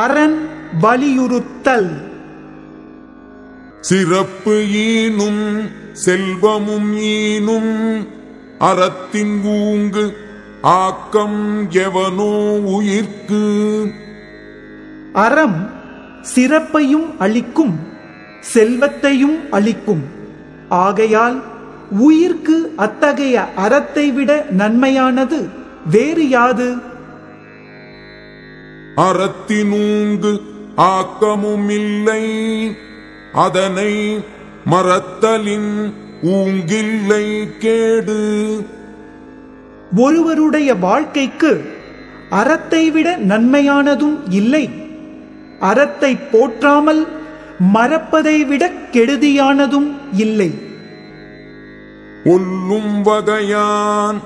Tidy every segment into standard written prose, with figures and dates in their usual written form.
அரண் வலியுறுத்தல். சிறப்பு ஈனும் செல்வமும் ஈனும் அறத்தின் ஊங்கு ஆக்கம் எவனோ உயிர்க்கு. அறம் சிறப்பையும் அளிக்கும், செல்வத்தையும் அளிக்கும். ஆகையால் உயிர்க்கு அத்தகைய அறத்தை விட நன்மையானது வேறு யாது? அறத்தினூங்கு ஆக்கமும் இல்லை, அதனை மறத்தலின் ஊங்கில்லை கேடு. ஒருவருடைய வாழ்க்கைக்கு அறத்தை விட நன்மையானதும் இல்லை, அறத்தை போற்றாமல் மறப்பதை விட கெடுதியானதும் இல்லை. ஒல்லும் வகையான்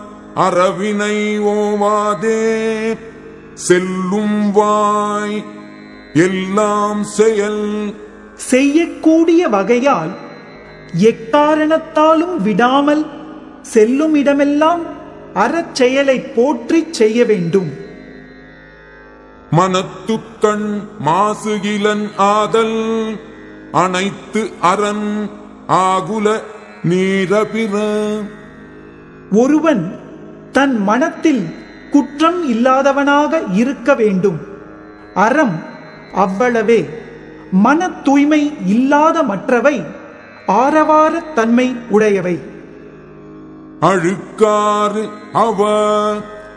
அறவினை ஓவாதே, செல்லும் வாய் எல்லாம் செயல். செய்யக்கூடிய வகையால் எக்காரணத்தாலும் விடாமல் செல்லும் இடமெல்லாம் அறச்செயலை போற்றி செய்ய வேண்டும். மனத்துக்கண் மாசுகிலன் ஆதல், அனைத்து அரண் ஆகுல நீரபிற. ஒருவன் தன் மனத்தில் குற்றம் இல்லாதவனாக இருக்க வேண்டும். அறம் அவ்வளவே. மன தூய்மை இல்லாத மற்றவை ஆரவார தன்மை உடையவை. அழுக்காறு அவ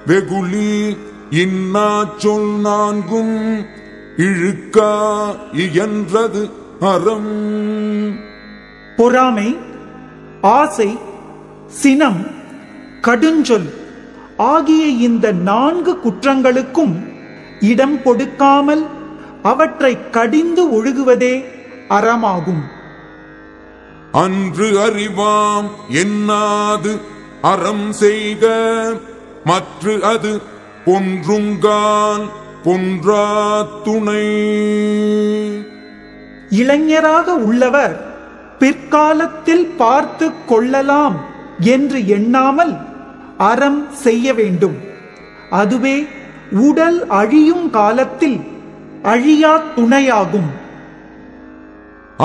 வெகுளி இன்னா சொல் நான்கும் இழுக்கா இயன்றது அறம். பொறாமை, ஆசை, சினம், கடுஞ்சொல் ஆகிய இந்த 4 குற்றங்களுக்கும் இடம் கொடுக்காமல் அவற்றை கடிந்து ஒழுகுவதே அறமாகும். அன்று அறிவாம் என்னாது அறம் செய்க, மற்று அது பொன்றுங்கான் பொன்றா துணை. இளைஞராக உள்ளவர் பிற்காலத்தில் பார்த்து கொள்ளலாம் என்று எண்ணாமல் அறம் செய்ய வேண்டும். அதுவே உடல் அழியும் காலத்தில் அழியா துணையாகும்.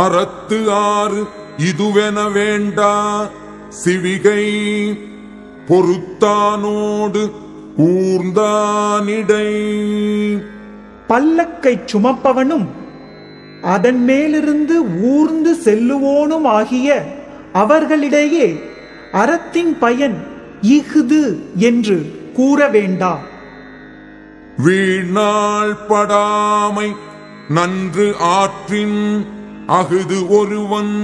அறத்து ஆறு இதுவென வேண்டா சிவிகை, பொறுத்தானோடு ஊர்ந்தானிடை. பல்லக்கை சுமப்பவனும் அதன் மேலிருந்து ஊர்ந்து செல்லுவோனும் ஆகிய அவர்களிடையே அறத்தின் பயன் இஃது என்று கூற வேண்டா. வீணாள் படாமை நன்று ஆற்றின் அகுது ஒருவன்,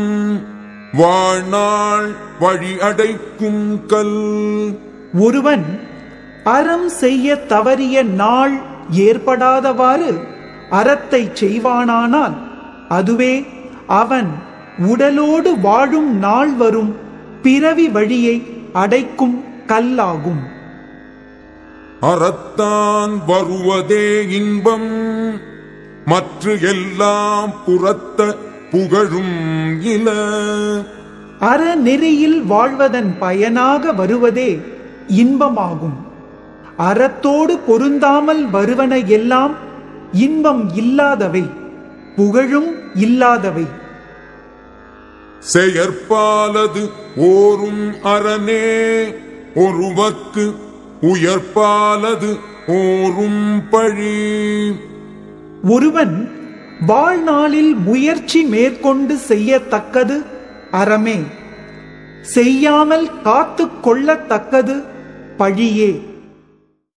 வாழ்நாள் வழி அடைக்கும் கல். ஒருவன் அறம் செய்ய தவறிய நாள் ஏற்படாதவாறு அறத்தை செய்வானானால் அதுவே அவன் உடலோடு வாழும் நாள் வரும் பிறவி வழியை அடைக்கும் கல்லாகும். அறத்தான் வருவதே இன்பம், மற்ற எல்லாம் புறத்த புகழும் இல. அறநெறியில் வாழ்வதன் பயனாக வருவதே இன்பமாகும். அறத்தோடு பொருந்தாமல் வருவன எல்லாம் இன்பம் இல்லாதவை, புகழும் இல்லாதவை. செயற்பாலது ஓரும் அரணே, ஒருவர்க்கு உயர்பாலது ஓரும் பழி. ஒருவன் வாழ்நாளில் முயற்சி மேற்கொண்டு செய்யத்தக்கது அறமே, செய்யாமல் காத்து கொள்ளத்தக்கது பழியே.